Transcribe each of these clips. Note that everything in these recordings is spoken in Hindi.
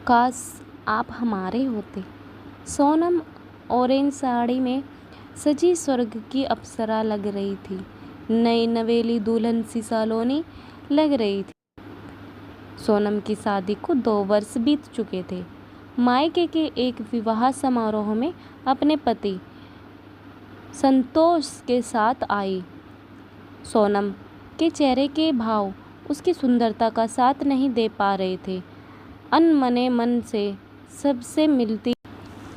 काश आप हमारे होते। सोनम ऑरेंज साड़ी में सजी स्वर्ग की अप्सरा लग रही थी। नई नवेली दुल्हन सी सलोनी लग रही थी। सोनम की शादी को 2 वर्ष बीत चुके थे। मायके के एक विवाह समारोह में अपने पति संतोष के साथ आई। सोनम के चेहरे के भाव उसकी सुंदरता का साथ नहीं दे पा रहे थे। अनमने मन से सबसे मिलती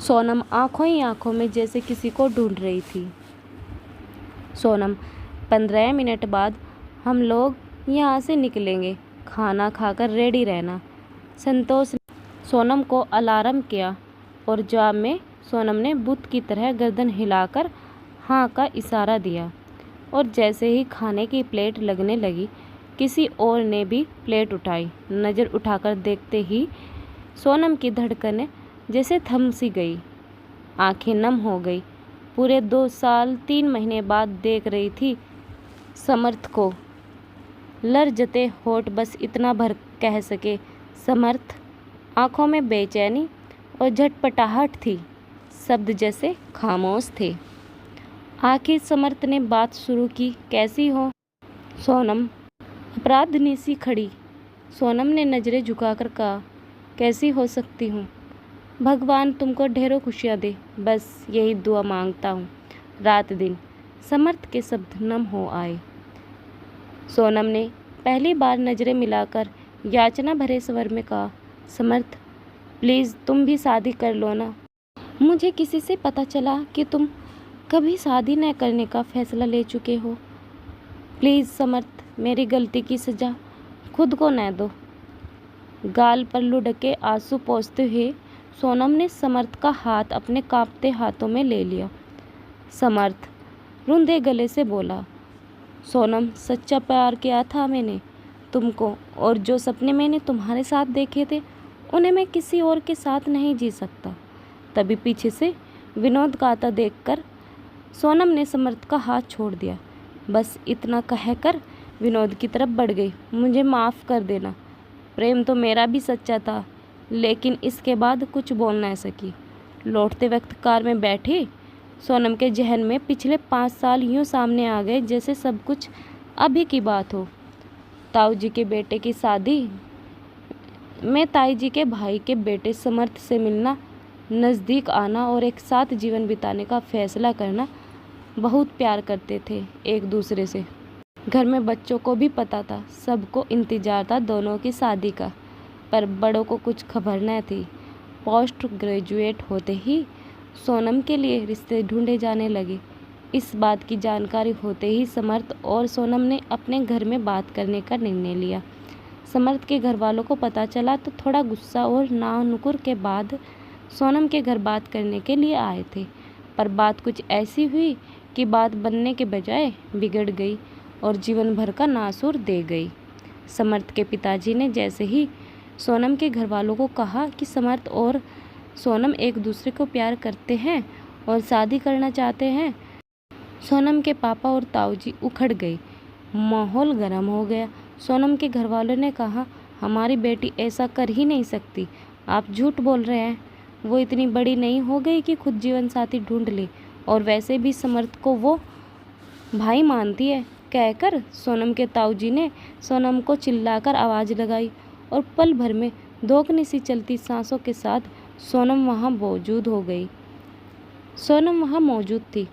सोनम आंखों ही आंखों में जैसे किसी को ढूंढ रही थी। सोनम, 15 मिनट बाद हम लोग यहाँ से निकलेंगे, खाना खाकर रेडी रहना। संतोष ने सोनम को अलार्म किया और जवाब में सोनम ने बुत की तरह गर्दन हिलाकर हाँ का इशारा दिया। और जैसे ही खाने की प्लेट लगने लगी, किसी और ने भी प्लेट उठाई। नज़र उठाकर देखते ही सोनम की धड़कनें जैसे थम सी गई, आंखें नम हो गई। पूरे 2 साल 3 महीने बाद देख रही थी समर्थ को। लर्जते होठ बस इतना भर कह सके समर्थ। आंखों में बेचैनी और झटपटाहट थी, शब्द जैसे खामोश थे। आखिर समर्थ ने बात शुरू की, कैसी हो? सोनम अपराधनी सी खड़ी। सोनम ने नज़रें झुकाकर कहा, कैसी हो सकती हूँ? भगवान तुमको ढेरों खुशियाँ दे, बस यही दुआ मांगता हूँ। रात दिन समर्थ के शब्द नम हो आए। सोनम ने पहली बार नज़रें मिलाकर याचना भरे स्वर में कहा, समर्थ प्लीज़ तुम भी शादी कर लो ना। मुझे किसी से पता चला कि तुम कभी शादी न करने का फैसला ले चुके हो। प्लीज़ समर्थ, मेरी गलती की सज़ा खुद को न दो। गाल पर लुढ़के आंसू पोंछते हुए सोनम ने समर्थ का हाथ अपने कांपते हाथों में ले लिया। समर्थ रुंधे गले से बोला, सोनम सच्चा प्यार किया था मैंने तुमको, और जो सपने मैंने तुम्हारे साथ देखे थे उन्हें मैं किसी और के साथ नहीं जी सकता। तभी पीछे से विनोद का आता देखकर सोनम ने समर्थ का हाथ छोड़ दिया। बस इतना कहकर विनोद की तरफ बढ़ गई। मुझे माफ़ कर देना, प्रेम तो मेरा भी सच्चा था, लेकिन इसके बाद कुछ बोल न सकी। लौटते वक्त कार में बैठी सोनम के जहन में पिछले 5 साल यूँ सामने आ गए जैसे सब कुछ अभी की बात हो। ताऊ जी के बेटे की शादी में ताई जी के भाई के बेटे समर्थ से मिलना, नज़दीक आना और एक साथ जीवन बिताने का फैसला करना। बहुत प्यार करते थे एक दूसरे से। घर में बच्चों को भी पता था, सबको इंतज़ार था दोनों की शादी का, पर बड़ों को कुछ खबर न थी। पोस्ट ग्रेजुएट होते ही सोनम के लिए रिश्ते ढूंढे जाने लगे। इस बात की जानकारी होते ही समर्थ और सोनम ने अपने घर में बात करने का निर्णय लिया। समर्थ के घर वालों को पता चला तो थोड़ा गुस्सा और नानुकुर के बाद सोनम के घर बात करने के लिए आए थे, पर बात कुछ ऐसी हुई कि बात बनने के बजाय बिगड़ गई और जीवन भर का नासूर दे गई। समर्थ के पिताजी ने जैसे ही सोनम के घर वालों को कहा कि समर्थ और सोनम एक दूसरे को प्यार करते हैं और शादी करना चाहते हैं, सोनम के पापा और ताऊजी उखड़ गए। माहौल गर्म हो गया। सोनम के घर वालों ने कहा, हमारी बेटी ऐसा कर ही नहीं सकती, आप झूठ बोल रहे हैं। वो इतनी बड़ी नहीं हो गई कि खुद जीवन साथी ढूंढ ले, और वैसे भी समर्थ को वो भाई मानती है, कहकर सोनम के ताऊजी ने सोनम को चिल्लाकर आवाज़ लगाई और पल भर में दोगनी सी चलती सांसों के साथ सोनम वहाँ मौजूद थी।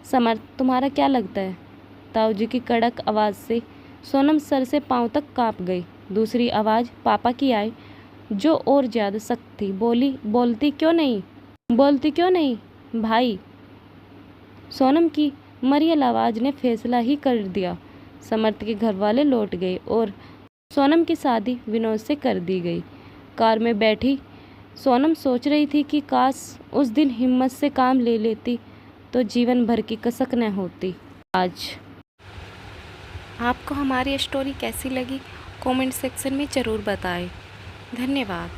समर्थ तुम्हारा क्या लगता है? ताऊजी की कड़क आवाज़ से सोनम सर से पांव तक कांप गई। दूसरी आवाज़ पापा की आई, जो और ज़्यादा सख्त थी। बोलती क्यों नहीं भाई? सोनम की मरियल आवाज़ ने फैसला ही कर दिया। समर्थ के घर वाले लौट गए और सोनम की शादी विनोद से कर दी गई। कार में बैठी सोनम सोच रही थी कि काश उस दिन हिम्मत से काम ले लेती तो जीवन भर की कसक न होती। आज आपको हमारी स्टोरी कैसी लगी कमेंट सेक्शन में ज़रूर बताएं। धन्यवाद।